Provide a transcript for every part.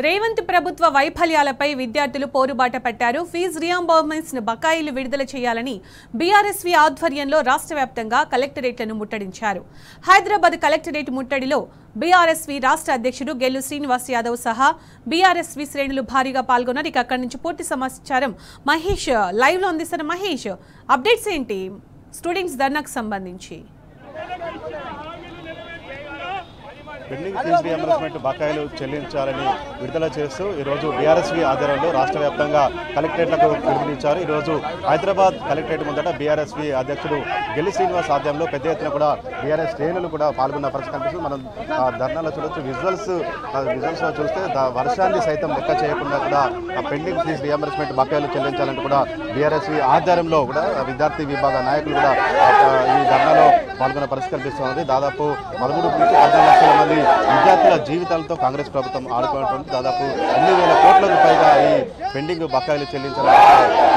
రేవంత్ ప్రభుత్వ వైఫల్యాలపై విద్యార్థులు పోరుబాట పట్టారు. ఫీజు రియంబర్స్మెంట్స్ బకాయిలు విడుదల చేయాలని బీఆర్ఎస్వీ ఆధ్వర్యంలో రాష్ట్ర వ్యాప్తంగా కలెక్టరేట్లను ముట్టడించారు. హైదరాబాద్ కలెక్టరేట్ ముట్టడిలో బీఆర్ఎస్వీ రాష్ట్ర అధ్యక్షుడు గెల్లు శ్రీనివాస్ యాదవ్ సహా బీఆర్ఎస్వీ శ్రేణులు భారీగా పాల్గొన్నారు. ఇక అక్కడి నుంచి పూర్తి సమాచారం మహేష్ లైవ్ లో అందిస్తున్న మహేష్, అప్డేట్స్ ఏంటి స్టూడెంట్స్ ధర్నాకు సంబంధించి? పెండింగ్ ఫీజు రియంబర్స్మెంట్ బకాయిలు చెల్లించాలని విడుదల చేస్తూ ఈరోజు బీఆర్ఎస్వీ ఆధ్వర్యంలో రాష్ట్ర వ్యాప్తంగా కలెక్టరేట్లకు పిలుపునిచ్చారు. ఈరోజు హైదరాబాద్ కలెక్టరేట్ ముందట బీఆర్ఎస్వీ అధ్యక్షుడు గెల్లి శ్రీనివాస్ ఆధ్వర్యంలో పెద్ద ఎత్తున కూడా బీఆర్ఎస్ శ్రేణులు కూడా పాల్గొన్న పరిస్థితి కనిపిస్తుంది. మనం ధర్నాలో చూడొచ్చు. విజువల్స్లో చూస్తే వర్షాన్ని సైతం లెక్క చేయకుండా కూడా పెండింగ్ ఫీజు రియంబర్స్మెంట్ బకాయిలు చెల్లించాలంటూ కూడా బీఆర్ఎస్వీ ఆధ్వర్యంలో కూడా విద్యార్థి విభాగ నాయకులు కూడా ఈ ధర్నాలో పాల్గొన్న పరిస్థితి కనిపిస్తుంది. దాదాపు 13 నుంచి 14 లక్షల మంది విద్యార్థుల జీవితాలతో కాంగ్రెస్ ప్రభుత్వం ఆడుకున్నటువంటి దాదాపు 8,000 కోట్లకు పైగా ఈ పెండింగ్ బకాయిలు చెల్లించాలని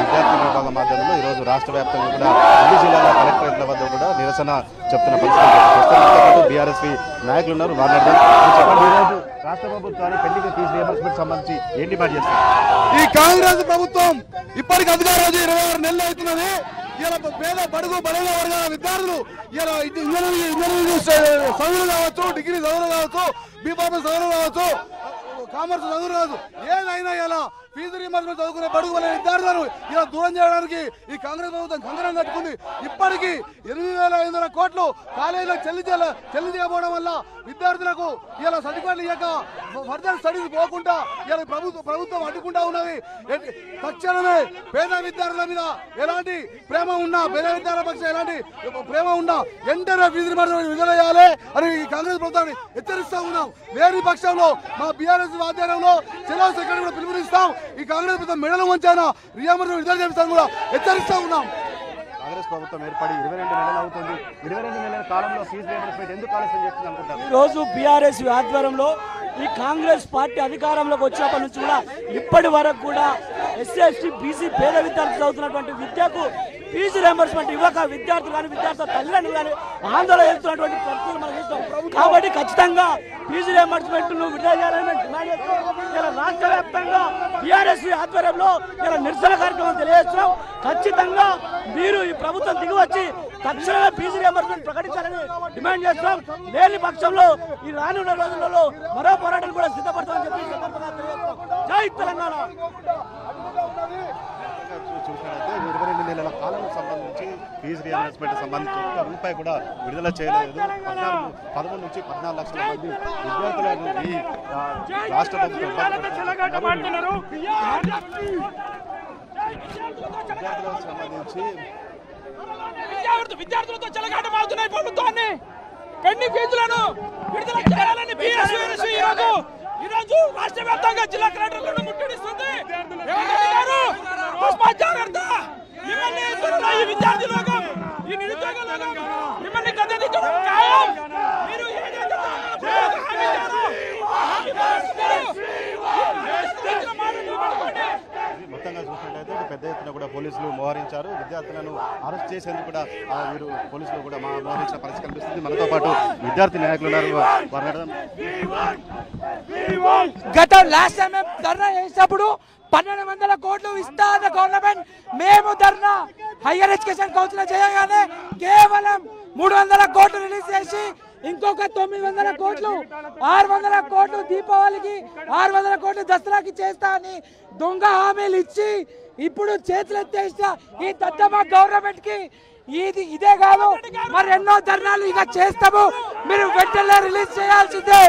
విద్యార్థి విభాగం మాధ్యమంలో ఈరోజు రాష్ట్ర వ్యాప్తంగా కూడా అన్ని జిల్లాల కలెక్టరేట్ల వద్ద కూడా నిరసన చెప్తున్న పరిస్థితి. బీఆర్ఎస్వీ నాయకులు ఉన్నారు. చెప్పండి, ఈరోజు రాష్ట్ర ప్రభుత్వాన్ని పెండింగ్ ఫీజు రియంబర్స్మెంట్ సంబంధించి ఏం డిమాండ్ చేస్తారు? ఈ కాంగ్రెస్ ప్రభుత్వం ఇప్పటికి అధికారం 26 నెలలు అవుతున్నది. ఇలా పేద బడుగు బలైన వర్గాల విద్యార్థులు ఇలా ఇంజనీరింగ్ చదువులు కావచ్చు, డిగ్రీ చదువులు కావచ్చు, బీఫార్మసీ చదువులు కావచ్చు, కామర్స్ చదువులు కావచ్చు, ఏదైనా ఇలా ఫీజు రియంబర్స్మెంట్ చదువుకునే బడుగు బలైన విద్యార్థులను ఇలా దూరం చేయడానికి ఈ కాంగ్రెస్ ప్రభుత్వం కంకణం కట్టుకుంది. ఇప్పటికీ 8,500 కోట్లు కాలేజీలో చెల్లించకపోవడం వల్ల విద్యార్థులకు ఇలా సర్టిఫికేట్లు ఇవ్వక ఫర్దర్ స్టడీస్ పోకుండా ఇలా ప్రభుత్వం అడ్డుకుంటా ఉన్నది. తక్షణమే పేద విద్యార్థుల మీద ఎలాంటి ప్రేమ ఉన్నా, పేద విద్యార్థుల పక్షం ఎలాంటి ప్రేమ ఉన్నా వెంటనే ఫీజు రియంబర్స్మెంట్ విడుదల చేయాలి అని ఈ కాంగ్రెస్ ప్రభుత్వాన్ని హెచ్చరిస్తూ ఉన్నాం. లేని పక్షంలో మా బీఆర్ఎస్ ఆధ్వర్యంలో చెలో సెక్రటరీ కూడా పిలుపునిస్తాం. ఈ కాంగ్రెస్ ప్రభుత్వం మెడలు వంచాన రియంబర్స్మెంట్ విడుదల చేస్తాను కూడా హెచ్చరిస్తూ ఉన్నాం. కాంగ్రెస్ ప్రభుత్వం ఏర్పడి 22 నెలలు అవుతుంది. 22 నెలల కాలంలో ఫీజు రియంబర్స్మెంట్ ఎందుకు ఆలస్యం చేస్తుంది అనుకుంటారు? ఈరోజు బీఆర్ఎస్ ఆధ్వర్యంలో ఈ కాంగ్రెస్ పార్టీ అధికారంలోకి వచ్చినప్పటి నుంచి కూడా ఇప్పటి వరకు కూడా ఎస్సీ ఎస్టీ బీసీ పేద విద్యార్థులు చదువుతున్నటువంటి విద్యకు ఫీజు రియంబర్స్మెంట్ ఇవ్వక విద్యార్థులు కానీ విద్యార్థుల తల్లిదండ్రులు కానీ ఆందోళన చేస్తున్నటువంటి పరిస్థితులు మనం చూస్తాం. కాబట్టి ఖచ్చితంగా ఫీజు రియంబర్స్మెంట్ విడుదల చేయాలని డిమాండ్ చేస్తున్నాం. ఇలా రాష్ట్ర వ్యాప్తంగా బీఆర్ఎస్ ఆధ్వర్యంలో ఇలా నిరసన కార్యక్రమం తెలియజేస్తున్నాం. ఖచ్చితంగా మీరు ఈ ప్రభుత్వం దిగివచ్చి తక్షణమే ఫీజు రియంబర్స్మెంట్ ప్రకటించాలని డిమాండ్ చేస్తున్నాం. లేని పక్షంలో ఈ రానున్న రోజులలో మరో పోరాటం కూడా సిద్ధపడతామని చెప్పి జై తెలంగాణ. చూసినట్లయితే 22 నెలల కాలం సంబంధించి ఫీజు రియంబర్స్మెంట్ సంబంధించి ఒక్క రూపాయి కూడా విడుదల చేయలేదు. 13 నుంచి 14 లక్షల మంది విద్యార్థులకు ఈ రాష్ట్ర ప్రభుత్వం సంబంధించి విద్యార్థులతో చెలగాటమవుతున్నాయి. ప్రభుత్వాన్ని పెండింగ్ ఫీజులను విడుదల చేయాలని బీఆర్ఎస్ ఈరోజు రాష్ట్ర వ్యాప్తంగా జిల్లా కలెక్టర్లను ముట్టడిస్తుంది. జాగ్రత్త, ఈ విద్యార్థి లోకం, ఈ నిరుద్యోగ లోకం మిమ్మల్ని గద్దెదించడం ఖాయం. మీరు మొత్తంగా చూసినట్లయితే పెద్ద ఎత్తున కూడా పోలీసులు మోహరించారు. విద్యార్థులను అరెస్ట్ చేసేందుకు కూడా వీరు పోలీసులు కూడా మోహరించిన పరిస్థితి కనిపిస్తుంది. మనతో పాటు విద్యార్థి నాయకులు ఉన్నారు. గత లాస్ట్ టైం మేము ధర్నా చేసినప్పుడు 1,200 కోట్లు ఇస్తాన్న గవర్నమెంట్, మేము ధర్నా హైయర్ ఎడ్యుకేషన్ కౌన్సిల్ చేయగానే కేవలం 300 కోట్లు రిలీజ్ చేసి ఇంకొక 900 కోట్లు 600 కోట్లు దీపావళికి 600 కోట్లు దసరాకి చేస్తా అని దొంగ హామీలు ఇచ్చి ఇప్పుడు చేతులెత్తేసిన ఈ దద్దమ్మ గవర్నమెంట్ కి ఇదే కాదు మరి ఎన్నో ధర్నాలు ఇక చేస్తాము. మీరు వెంటనే రిలీజ్ చేయాల్సిందే.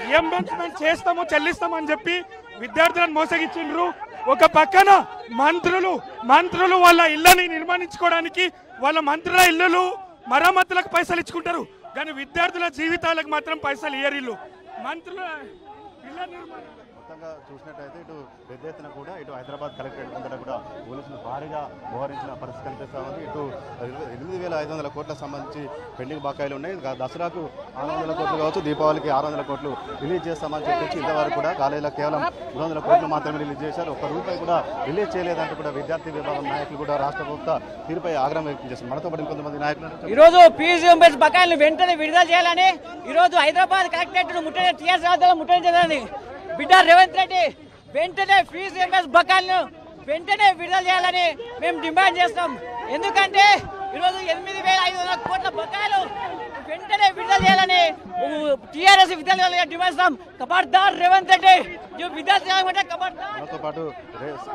రియంబర్స్మెంట్ చేస్తాము, చెల్లిస్తామని చెప్పి విద్యార్థులను మోసగించిండ్రు. ఒక పక్కన మంత్రులు వాళ్ళ ఇళ్ళని నిర్మాణించుకోవడానికి వాళ్ళ మంత్రుల ఇళ్ళు మరమ్మతులకు పైసలు ఇచ్చుకుంటారు, కానీ విద్యార్థుల జీవితాలకు మాత్రం పైసలు ఇయ్యరు. మంత్రుల ఇళ్ళ నిర్మాణం మొత్తంగా చూసినట్టయితే ఇటు పెద్ద ఎత్తున కూడా ఇటు హైదరాబాద్ కలెక్టరేట్ ముందర కూడా పోలీసులు భారీగా మోహరించిన పరిస్థితి కనిపిస్తూ ఉంది. ఇటు 8,500 కోట్లకు సంబంధించి పెండింగ్ బకాయిలు ఉన్నాయి. దసరాకు 600 కోట్లు కావచ్చు, దీపావళికి 600 కోట్లు రిలీజ్ చేస్తామని చెప్పేసి ఇంతవరకు కూడా కాలేజీలో కేవలం 300 కోట్లు మాత్రమే రిలీజ్ చేశారు. ఒక్క రూపాయి కూడా రిలీజ్ చేయలేదంటూ కూడా విద్యార్థి విభాగం నాయకులు కూడా రాష్ట్ర ప్రభుత్వ తీరుపై ఆగ్రహం వ్యక్తం చేస్తారు. మనతో పాటు కొంతమంది నాయకులు ఈరోజు ఫీజు రియంబర్స్మెంట్ బకాయిలను వెంటనే విడుదల చేయాలని ఈరోజు హైదరాబాద్ కలెక్టరేట్ ముట్టడి టీఆర్ఎస్ ముట్టడించాలని బిడ్డ రేవంత్ రెడ్డి వెంటనే ఫీజు రియంబర్స్ బకాయిలను వెంటనే విడుదల చేయాలని మేము డిమాండ్ చేస్తాం. ఎందుకంటే ఈరోజు 8,500 కోట్ల బకాయిలు వెంటనే విడుదల చేయాలని టీఆర్ఎస్ విద్యార్థులుగా డిమాండ్ చేస్తాం. ఖబర్దార్ రేవంత్ రెడ్డి, విద్యార్థులు ఖబర్దార్. మనతో పాటు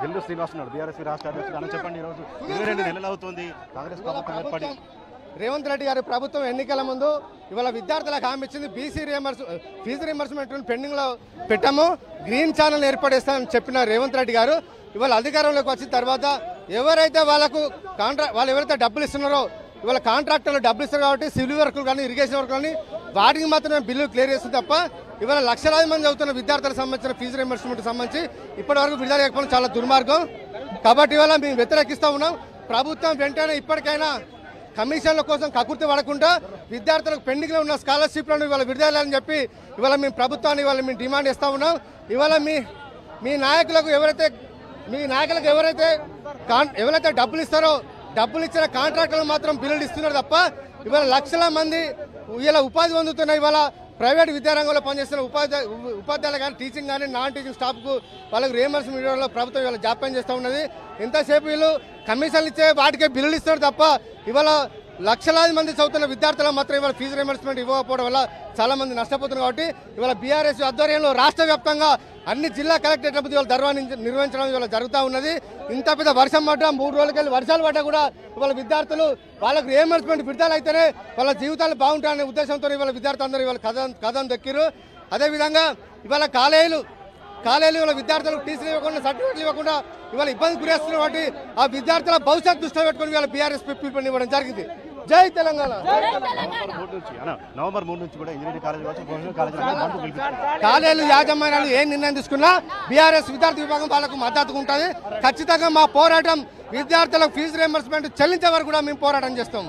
గెల్లు శ్రీనివాస్ ఉన్నాడు, బీఆర్ఎస్ రాష్ట్ర అధ్యక్షుడు. అని చెప్పండి, ఈరోజు 22 నెలలు అవుతుంది కాంగ్రెస్ ప్రభుత్వం ఏర్పడి. రేవంత్ రెడ్డి గారి ప్రభుత్వం ఎన్నికల ముందు ఇవాళ విద్యార్థులకు హామీ ఇచ్చింది. ఫీజు రియంబర్స్మెంట్ పెండింగ్లో పెట్టాము, గ్రీన్ ఛానల్ ఏర్పడేస్తామని చెప్పిన రేవంత్ రెడ్డి గారు ఇవాళ అధికారంలోకి వచ్చిన తర్వాత ఎవరైతే వాళ్ళు ఎవరైతే డబ్బులు ఇస్తున్నారో ఇవాళ కాంట్రాక్టర్లు డబ్బులు ఇస్తారు కాబట్టి సివిల్ వర్కులు కానీ ఇరిగేషన్ వర్కులు కానీ వాటికి మాత్రమే బిల్లు క్లియర్ చేస్తుంది తప్ప ఇవాళ లక్షలాది మంది చదువుతున్న విద్యార్థులకు సంబంధించిన ఫీజు రియంబర్స్మెంట్ సంబంధించి ఇప్పటి వరకు విడుదల చేయకపోవడం చాలా దుర్మార్గం. కాబట్టి ఇవాళ మేము వ్యతిరేకిస్తూ ఉన్నాం. ప్రభుత్వం వెంటనే ఇప్పటికైనా కమిషన్ల కోసం కకుర్తి పడకుండా విద్యార్థులకు పెండింగ్లో ఉన్న స్కాలర్షిప్లను ఇవాళ విడుదలని చెప్పి ఇవాళ మేము ప్రభుత్వాన్ని ఇవాళ మేము డిమాండ్ చేస్తూ ఉన్నాం. ఇవాళ మీ నాయకులకు ఎవరైతే డబ్బులు ఇస్తారో డబ్బులు ఇచ్చిన కాంట్రాక్టర్లు మాత్రం బిల్లులు ఇస్తున్నారు తప్ప ఇవాళ లక్షల మంది ఇలా ఉపాధి పొందుతున్న ఇవాళ ప్రైవేట్ విద్యారంగంలో పనిచేస్తున్న ఉపాధ్యాయులు కానీ టీచింగ్ కానీ నాన్ టీచింగ్ స్టాఫ్కు వాళ్ళకి రియంబర్స్మెంట్ ఇవ్వడంలో ప్రభుత్వం ఇవాళ జాప్యం చేస్తూ ఉన్నది. ఇంతసేపు వీళ్ళు కమిషన్లు ఇచ్చే వాటికే బిల్లులు ఇస్తున్నారు తప్ప ఇవాళ లక్షలాది మంది చదువుతున్న విద్యార్థులకు మాత్రం ఇవాళ ఫీజు రియంబర్స్మెంట్ ఇవ్వకపోవడం వల్ల చాలా మంది నష్టపోతున్నారు. కాబట్టి ఇవాళ బీఆర్ఎస్ ఆధ్వర్యంలో రాష్ట్ర వ్యాప్తంగా అన్ని జిల్లా కలెక్టరేట్ల ముందు ఇవాళ ధర్నా నిర్వహించడం ఇవాళ జరుగుతూ ఉన్నది. ఇంత పెద్ద వర్షం పడ్డా 3 రోజులకెళ్ళి వర్షాలు పడ్డా కూడా ఇవాళ విద్యార్థులు వాళ్ళకు రియంబర్స్మెంట్ విడుదల అయితేనే వాళ్ళ జీవితాలు బాగుంటాయనే ఉద్దేశంతో ఇవాళ విద్యార్థులందరూ ఇవాళ కథం దక్కిరు. అదేవిధంగా ఇవాళ కాలేజీలు ఇవాళ విద్యార్థులకు టీసీలు ఇవ్వకుండా సర్టిఫికేట్లు ఇవ్వకుండా ఇవాళ ఇబ్బంది గురేస్తున్న వాటి ఆ విద్యార్థుల భవిష్యత్తు దృష్టిలో పెట్టుకుని ఇవాళ బీఆర్ఎస్ పిలుపుని ఇవ్వడం జరిగింది. జై తెలంగాణ. నవంబర్ 3 నుంచి కూడా ఇంజనీరింగ్ కాలేజీలు యాజమాన్యాలు ఏ నిర్ణయం తీసుకున్నా బీఆర్ఎస్ విద్యార్థి విభాగం వాళ్ళకు మద్దతుగా ఉంటుంది. ఖచ్చితంగా మా పోరాటం విద్యార్థులకు ఫీజు రియంబర్స్మెంట్ చెల్లించే వరకు కూడా మేము పోరాటం చేస్తాం.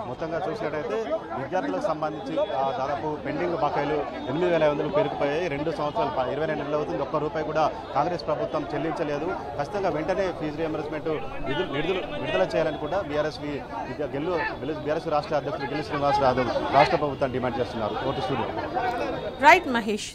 మొత్తంగా చూసినట్టయితే విద్యార్థులకు సంబంధించి దాదాపు పెండింగ్ బకాయిలు 8,500 పెరిగిపోయాయి. 2 సంవత్సరాలు 22 నెలలు అవుతుంది, ఒక్క రూపాయి కూడా కాంగ్రెస్ ప్రభుత్వం చెల్లించలేదు. ఖచ్చితంగా వెంటనే ఫీజు రియంబర్స్మెంట్ విడుదల చేయాలని కూడా బీఆర్ఎస్ రాష్ట్ర అధ్యక్షుడు గెల్లు శ్రీనివాస్ యాదవ్ రాష్ట్ర ప్రభుత్వం డిమాండ్ చేస్తున్నారు. Court studio. రైట్ మహేష్.